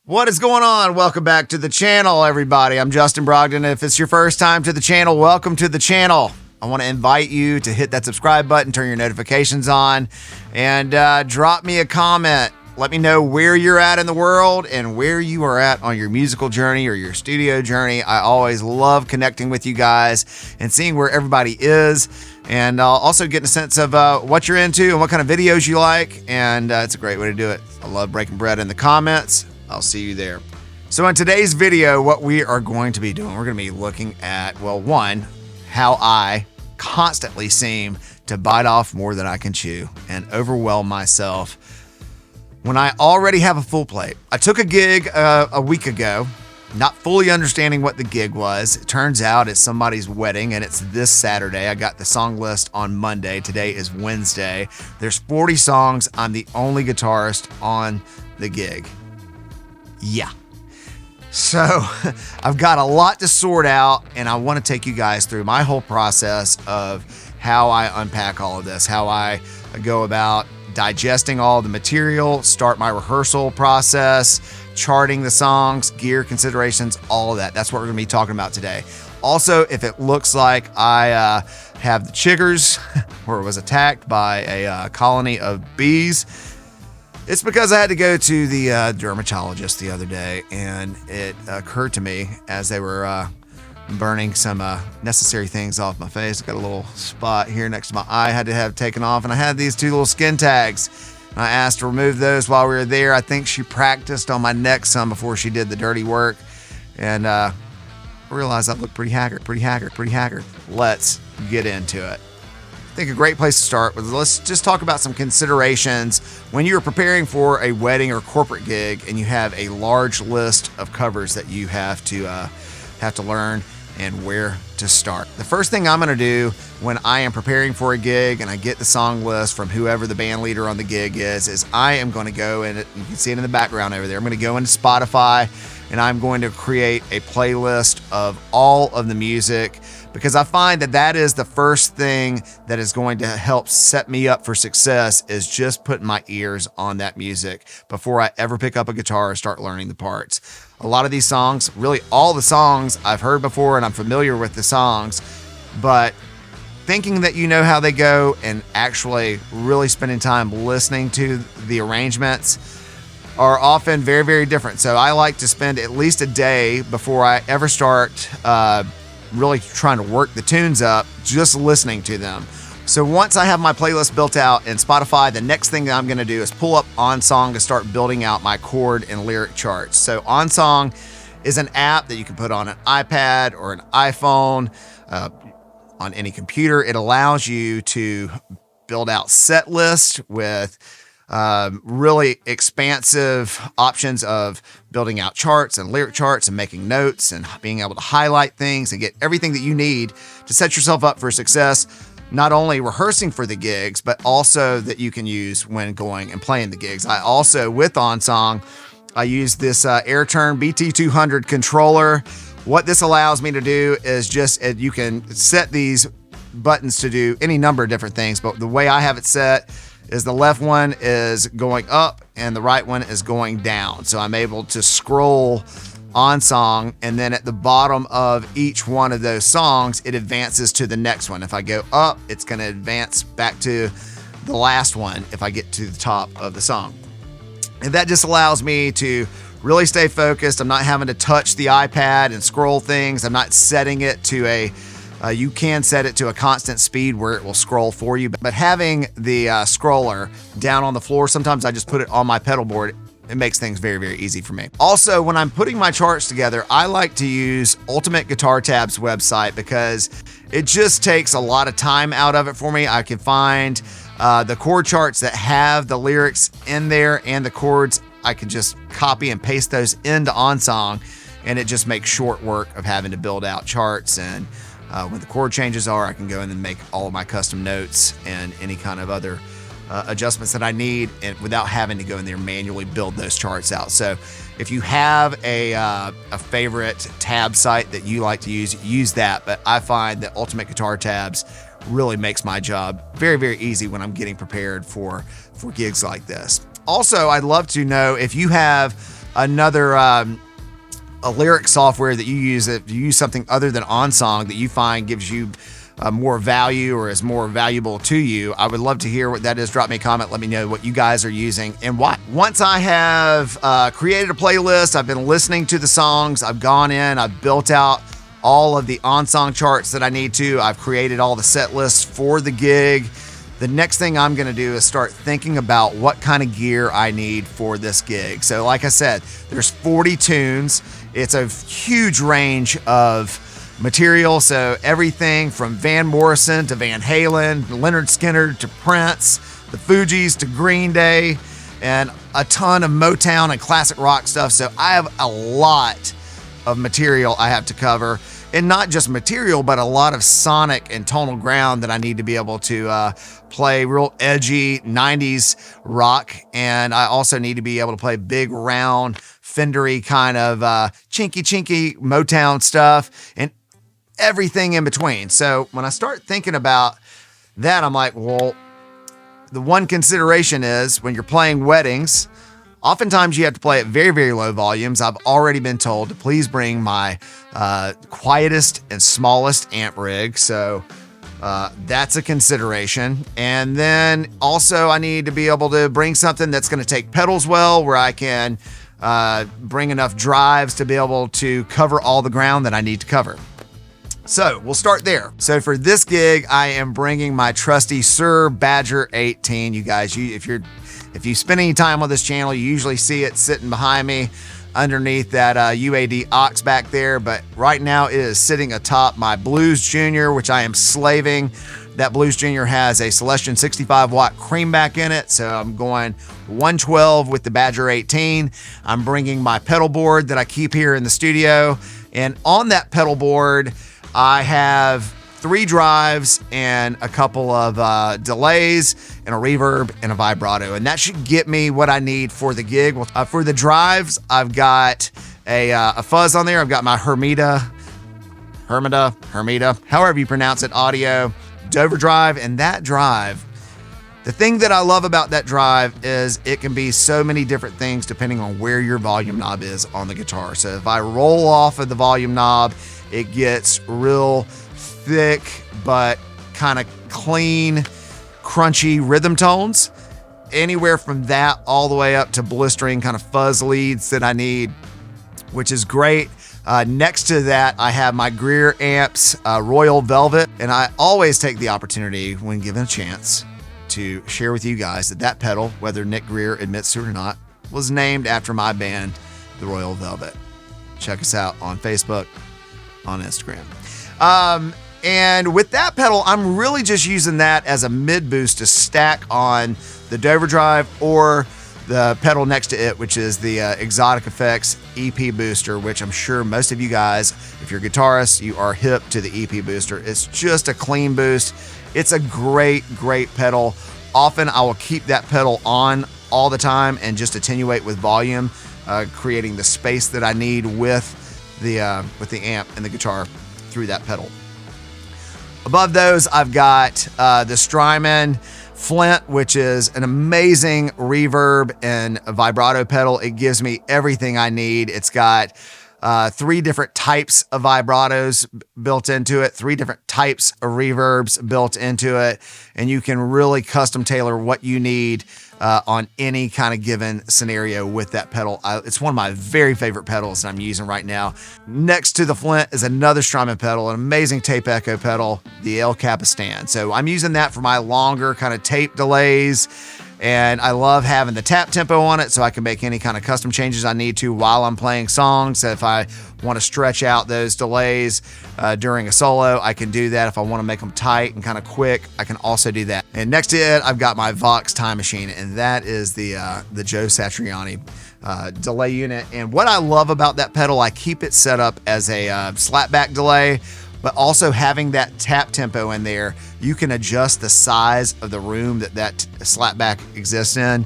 What is going on? Welcome back to the channel, everybody. I'm Justin Brogdon. If it's your first time to the channel, welcome to the channel. I want to invite you to hit that subscribe button, turn your notifications on, and drop me a comment. Let me know where you're at in the world and where you are at on your musical journey or your studio journey. I always love connecting with you guys and seeing where everybody is, and also getting a sense of what you're into and what kind of videos you like, and it's a great way to do it. I love breaking bread in the comments. I'll see you there. So in today's video, what we are going to be doing, we're going to be looking at, well, one, how I constantly seem to bite off more than I can chew and overwhelm myself when I already have a full plate. I took a gig a week ago, not fully understanding what the gig was. It turns out it's somebody's wedding and it's this Saturday. I got the song list on Monday. Today is Wednesday. There's 40 songs. I'm the only guitarist on the gig. Yeah. So I've got a lot to sort out, and I want to take you guys through my whole process of how I unpack all of this, how I go about digesting all the material, start my rehearsal process, charting the songs, gear considerations, all of that. That's what we're going to be talking about today. Also, if it looks like I have the chiggers or was attacked by a colony of bees, it's because I had to go to the dermatologist the other day, and it occurred to me as they were burning some necessary things off my face. I got a little spot here next to my eye I had to have taken off, and I had these two little skin tags. And I asked to remove those while we were there. I think she practiced on my neck some before she did the dirty work, and I realized I looked pretty haggard. Let's get into it. I think a great place to start was, let's just talk about some considerations when you're preparing for a wedding or corporate gig and you have a large list of covers that you have to learn and where to start. The first thing I'm going to do when I am preparing for a gig and I get the song list from whoever the band leader on the gig is I am going to go in it. You can see it in the background over there. I'm going to go into Spotify and I'm going to create a playlist of all of the music, because I find that that is the first thing that is going to help set me up for success, is just putting my ears on that music before I ever pick up a guitar or start learning the parts. A lot of these songs, really all the songs I've heard before and I'm familiar with the songs, but thinking that you know how they go and actually really spending time listening to the arrangements are often very, very different. So I like to spend at least a day before I ever start really trying to work the tunes up, just listening to them. So once I have my playlist built out in Spotify, the next thing that I'm going to do is pull up OnSong to start building out my chord and lyric charts. So OnSong is an app that you can put on an iPad or an iPhone, on any computer. It allows you to build out set lists with really expansive options of building out charts and lyric charts and making notes and being able to highlight things and get everything that you need to set yourself up for success, not only rehearsing for the gigs, but also that you can use when going and playing the gigs. I also, with OnSong, I use this AirTurn BT200 controller. What this allows me to do is just, you can set these buttons to do any number of different things, but the way I have it set is the left one is going up and the right one is going down. So I'm able to scroll OnSong, and then at the bottom of each one of those songs, it advances to the next one. If I go up, it's going to advance back to the last one if I get to the top of the song. And that just allows me to really stay focused. I'm not having to touch the iPad and scroll things. I'm not setting it to you can set it to a constant speed where it will scroll for you, but having the scroller down on the floor, sometimes I just put it on my pedal board. It makes things very, very easy for me. Also, when I'm putting my charts together, I like to use Ultimate Guitar Tab's website because it just takes a lot of time out of it for me. I can find the chord charts that have the lyrics in there and the chords. I can just copy and paste those into OnSong, and it just makes short work of having to build out charts. And when the chord changes are, I can go in and make all of my custom notes and any kind of other adjustments that I need, and without having to go in there and manually build those charts out. So if you have a favorite tab site that you like to use that. But I find that Ultimate Guitar Tabs really makes my job very, very easy when I'm getting prepared for gigs like this. Also, I'd love to know if you have another a lyric software that you use, if you use something other than OnSong that you find gives you more value or is more valuable to you, I would love to hear what that is. Drop me a comment. Let me know what you guys are using and why. Once I have created a playlist, I've been listening to the songs, I've gone in, I've built out all of the OnSong charts that I need to. I've created all the set lists for the gig. The next thing I'm going to do is start thinking about what kind of gear I need for this gig. So like I said, there's 40 tunes. It's a huge range of material. So everything from Van Morrison to Van Halen, Leonard Skinner to Prince, the Fugees to Green Day, and a ton of Motown and classic rock stuff. So I have a lot of material I have to cover. And not just material, but a lot of sonic and tonal ground that I need to be able to play real edgy 90s rock. And I also need to be able to play big, round, Fendery kind of chinky Motown stuff and everything in between. So when I start thinking about that, I'm like, well, the one consideration is when you're playing weddings, oftentimes you have to play at very, very low volumes. I've already been told to please bring my quietest and smallest amp rig. So that's a consideration. And then also I need to be able to bring something that's going to take pedals well, where I can bring enough drives to be able to cover all the ground that I need to cover. So we'll start there. So for this gig, I am bringing my trusty Sir Badger 18. You guys, if you spend any time on this channel, you usually see it sitting behind me underneath that UAD aux back there. But right now it is sitting atop my Blues Junior, which I am slaving. That Blues Junior has a Celestion 65 watt creamback in it. So I'm going 112 with the Badger 18. I'm bringing my pedal board that I keep here in the studio. And on that pedal board, I have 3 drives and a couple of delays and a reverb and a vibrato. And that should get me what I need for the gig. For the drives, I've got a fuzz on there. I've got my Hermida, however you pronounce it, audio Dover drive. And that drive, the thing that I love about that drive is it can be so many different things depending on where your volume knob is on the guitar. So if I roll off of the volume knob, it gets real thick but kind of clean, crunchy rhythm tones. Anywhere from that all the way up to blistering kind of fuzz leads that I need, which is great. Next to that, I have my Greer amps, Royal Velvet, and I always take the opportunity when given a chance to share with you guys that pedal, whether Nick Greer admits to it or not, was named after my band, the Royal Velvet. Check us out on Facebook, on Instagram. And with that pedal, I'm really just using that as a mid boost to stack on the Dover drive or the pedal next to it, which is the Exotic Effects EP booster, which I'm sure most of you guys, if you're guitarists, you are hip to the EP booster. It's just a clean boost. It's a great pedal. Often I will keep that pedal on all the time and just attenuate with volume, creating the space that I need with the amp and the guitar through that pedal. Above those, I've got the Strymon Flint, which is an amazing reverb and a vibrato pedal. It gives me everything I need. It's got 3 different types of vibratos built into it, 3 different types of reverbs built into it, and you can really custom tailor what you need on any kind of given scenario with that pedal. It's one of my very favorite pedals that I'm using right now. Next to the Flint is another Strymon pedal, an amazing tape echo pedal, the El Capistan. So I'm using that for my longer kind of tape delays, and I love having the tap tempo on it so I can make any kind of custom changes I need to while I'm playing songs. So if I want to stretch out those delays during a solo, I can do that. If I want to make them tight and kind of quick, I can also do that. And next to it, I've got my Vox Time Machine, and that is the Joe Satriani delay unit. And what I love about that pedal, I keep it set up as a slapback delay, but also having that tap tempo in there, you can adjust the size of the room that slapback exists in.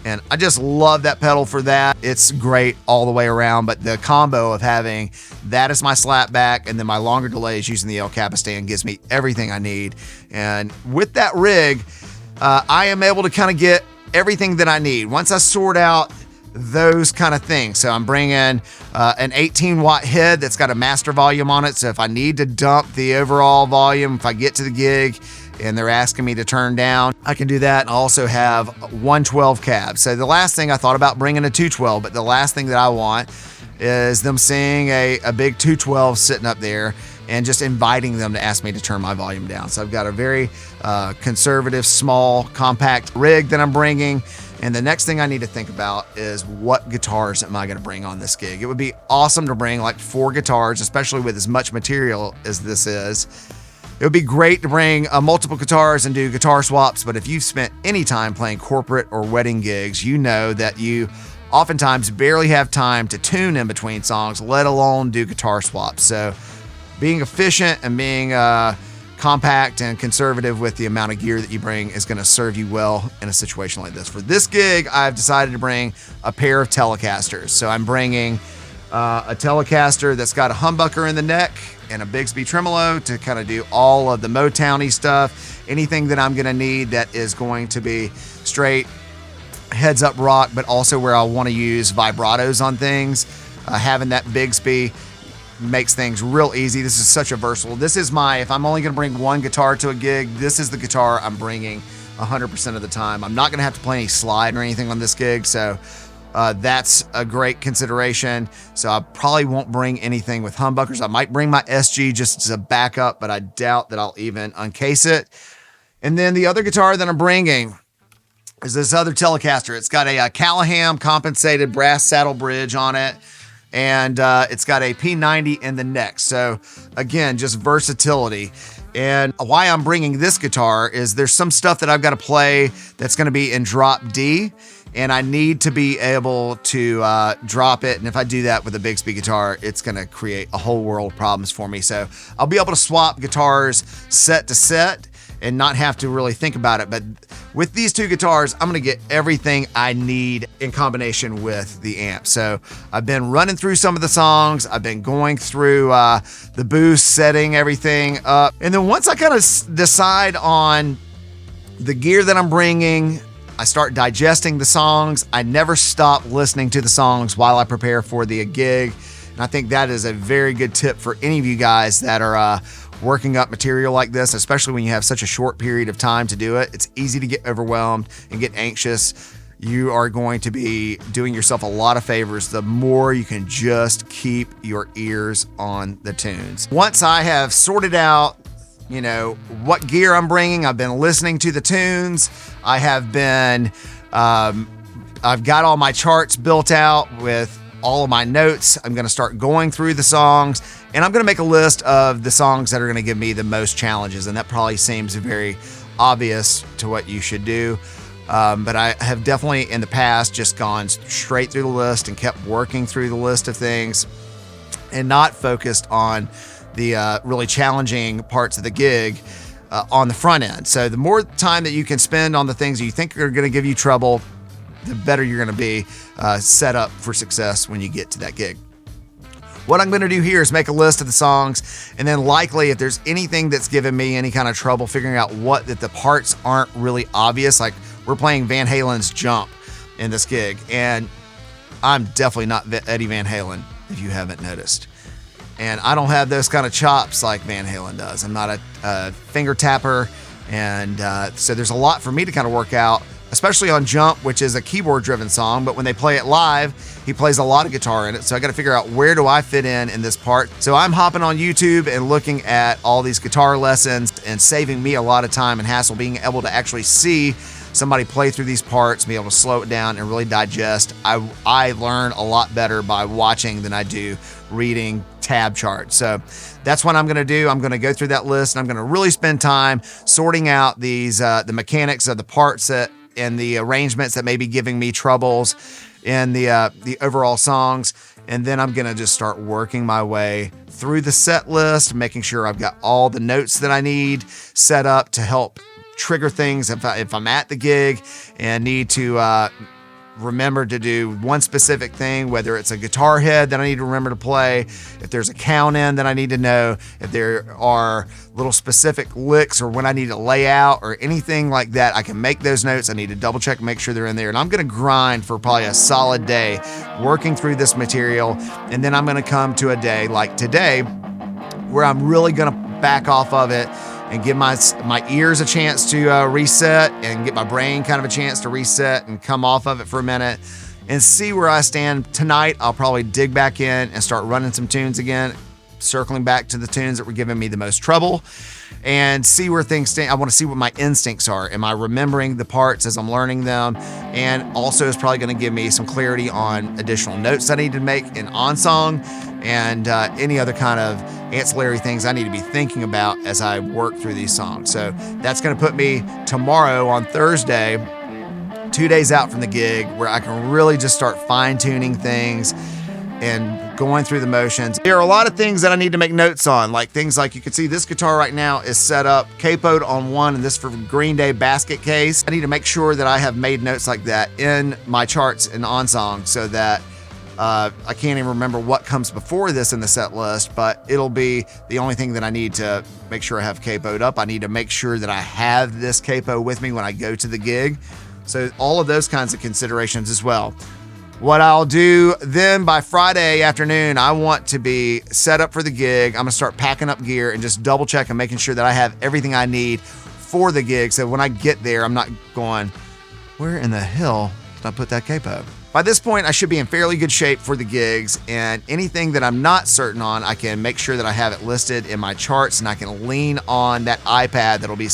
And I just love that pedal for that. It's great all the way around, but the combo of having that as my slapback and then my longer delays using the El Capistan gives me everything I need. And with that rig, I am able to kind of get everything that I need. Once I sort out those kind of things. So I'm bringing an 18-watt head that's got a master volume on it. So if I need to dump the overall volume, if I get to the gig and they're asking me to turn down, I can do that. And I also have 112 cab. So the last thing I thought about bringing a 212, but the last thing that I want is them seeing a big 212 sitting up there and just inviting them to ask me to turn my volume down. So I've got a very conservative, small, compact rig that I'm bringing. And the next thing I need to think about is what guitars am I going to bring on this gig? It would be awesome to bring like 4 guitars, especially with as much material as this is. It would be great to bring multiple guitars and do guitar swaps, but if you've spent any time playing corporate or wedding gigs, you know that you oftentimes barely have time to tune in between songs, let alone do guitar swaps. So being efficient and being compact and conservative with the amount of gear that you bring is going to serve you well in a situation like this. For this gig, I've decided to bring a pair of Telecasters. So I'm bringing a Telecaster that's got a humbucker in the neck and a Bigsby tremolo to kind of do all of the Motowny stuff. Anything that I'm going to need that is going to be straight heads up rock, but also where I want to use vibratos on things. Having that Bigsby makes things real easy. This is such a versatile. This is if I'm only going to bring one guitar to a gig, this is the guitar I'm bringing 100% of the time. I'm not going to have to play any slide or anything on this gig, so that's a great consideration. So I probably won't bring anything with humbuckers. I might bring my SG just as a backup, but I doubt that I'll even uncase it. And then the other guitar that I'm bringing is this other Telecaster. It's got a Callahan compensated brass saddle bridge on it. And it's got a P90 in the neck. So again, just versatility. And why I'm bringing this guitar is there's some stuff that I've got to play that's going to be in drop D, and I need to be able to drop it. And if I do that with a Bigsby guitar, it's going to create a whole world of problems for me. So I'll be able to swap guitars set to set and not have to really think about it. But with these 2 guitars, I'm going to get everything I need in combination with the amp. So I've been running through some of the songs. I've been going through the boost, setting everything up. And then once I kind of decide on the gear that I'm bringing, I start digesting the songs. I never stop listening to the songs while I prepare for the gig. And I think that is a very good tip for any of you guys that are working up material like this, especially when you have such a short period of time to do it. It's easy to get overwhelmed and get anxious. You are going to be doing yourself a lot of favors the more you can just keep your ears on the tunes. Once I have sorted out, what gear I'm bringing, I've been listening to the tunes. I have been, I've got all my charts built out with all of my notes. I'm going to start going through the songs, and I'm going to make a list of the songs that are going to give me the most challenges. And that probably seems very obvious to what you should do. But I have definitely in the past just gone straight through the list and kept working through the list of things and not focused on the really challenging parts of the gig on the front end. So the more time that you can spend on the things you think are going to give you trouble, the better you're going to be set up for success when you get to that gig. What I'm going to do here is make a list of the songs, and then likely if there's anything that's given me any kind of trouble figuring out that the parts aren't really obvious, like we're playing Van Halen's Jump in this gig, and I'm definitely not Eddie Van Halen, if you haven't noticed. And I don't have those kind of chops like Van Halen does. I'm not a finger tapper, and so there's a lot for me to kind of work out, especially on Jump, which is a keyboard-driven song, but when they play it live, he plays a lot of guitar in it, so I got to figure out where do I fit in this part. So I'm hopping on YouTube and looking at all these guitar lessons and saving me a lot of time and hassle, being able to actually see somebody play through these parts, be able to slow it down and really digest. I learn a lot better by watching than I do reading tab charts. So that's what I'm going to do. I'm going to go through that list, and I'm going to really spend time sorting out these the mechanics of the parts and the arrangements that may be giving me troubles in the overall songs. And then I'm going to just start working my way through the set list, making sure I've got all the notes that I need set up to help trigger things if I'm at the gig and need to remember to do one specific thing, whether it's a guitar head that I need to remember to play, if there's a count in that I need to know, if there are little specific licks or when I need to lay out or anything like that, I can make those notes. I need to double check and make sure they're in there. And I'm going to grind for probably a solid day working through this material. And then I'm going to come to a day like today where I'm really going to back off of it and give my ears a chance to reset and get my brain kind of a chance to reset and come off of it for a minute and see where I stand. Tonight, I'll probably dig back in and start running some tunes again, circling back to the tunes that were giving me the most trouble and see where things stand. I want to see what my instincts are. Am I remembering the parts as I'm learning them? And also it's probably going to give me some clarity on additional notes I need to make in on-song and any other kind of ancillary things I need to be thinking about as I work through these songs. So that's going to put me tomorrow on Thursday, 2 days out from the gig, where I can really just start fine-tuning things and going through the motions. There are a lot of things that I need to make notes on, like things like you can see this guitar right now is set up capoed on one, and this for Green Day basket case. I need to make sure that I have made notes like that in my charts and on song so that I can't even remember what comes before this in the set list, but it'll be the only thing that I need to make sure I have capoed up. I need to make sure that I have this capo with me when I go to the gig. So all of those kinds of considerations as well. What I'll do then by Friday afternoon, I want to be set up for the gig. I'm gonna start packing up gear and just double check and making sure that I have everything I need for the gig. So when I get there, I'm not going, where in the hell did I put that capo? By this point, I should be in fairly good shape for the gigs, and anything that I'm not certain on, I can make sure that I have it listed in my charts, and I can lean on that iPad that'll be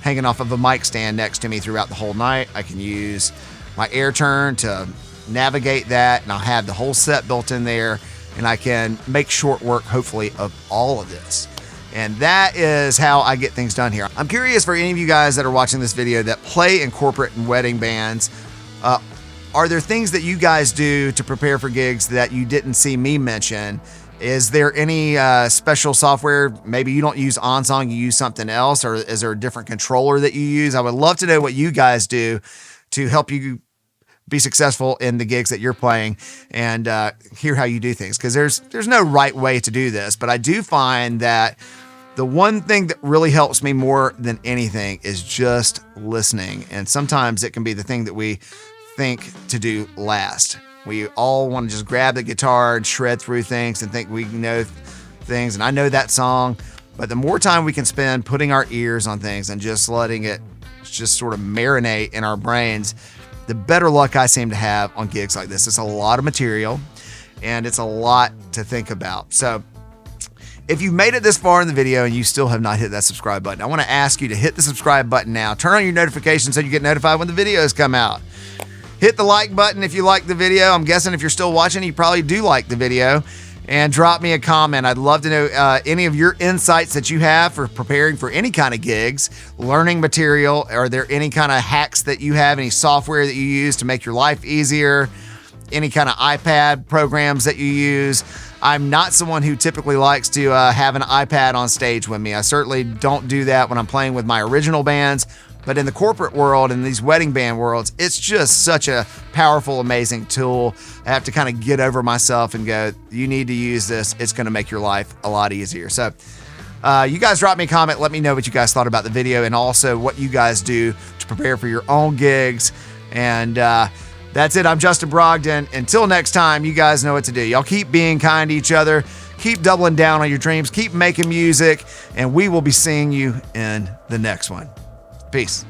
hanging off of a mic stand next to me throughout the whole night. I can use my air turn to navigate that, and I'll have the whole set built in there, and I can make short work, hopefully, of all of this. And that is how I get things done here. I'm curious for any of you guys that are watching this video that play in corporate and wedding bands, are there things that you guys do to prepare for gigs that you didn't see me mention? Is there any special software? Maybe you don't use OnSong, you use something else, or is there a different controller that you use? I would love to know what you guys do to help you be successful in the gigs that you're playing and hear how you do things. Because there's no right way to do this, but I do find that the one thing that really helps me more than anything is just listening. And sometimes it can be the thing that we think to do last. We all want to just grab the guitar and shred through things and think we know things, and I know that song, but the more time we can spend putting our ears on things and just letting it just sort of marinate in our brains, the better luck I seem to have on gigs like this. It's a lot of material and it's a lot to think about. So if you've made it this far in the video and you still have not hit that subscribe button, I want to ask you to hit the subscribe button now. Turn on your notifications so you get notified when the videos come out. Hit the like button if you like the video. I'm guessing if you're still watching, you probably do like the video. And drop me a comment. I'd love to know any of your insights that you have for preparing for any kind of gigs, learning material. Are there any kind of hacks that you have, any software that you use to make your life easier, any kind of iPad programs that you use? I'm not someone who typically likes to have an iPad on stage with me. I certainly don't do that when I'm playing with my original bands. But in the corporate world and these wedding band worlds, it's just such a powerful, amazing tool. I have to kind of get over myself and go, you need to use this. It's going to make your life a lot easier. So you guys drop me a comment. Let me know what you guys thought about the video and also what you guys do to prepare for your own gigs. And that's it. I'm Justin Brogdon. Until next time, you guys know what to do. Y'all keep being kind to each other. Keep doubling down on your dreams. Keep making music. And we will be seeing you in the next one. Peace.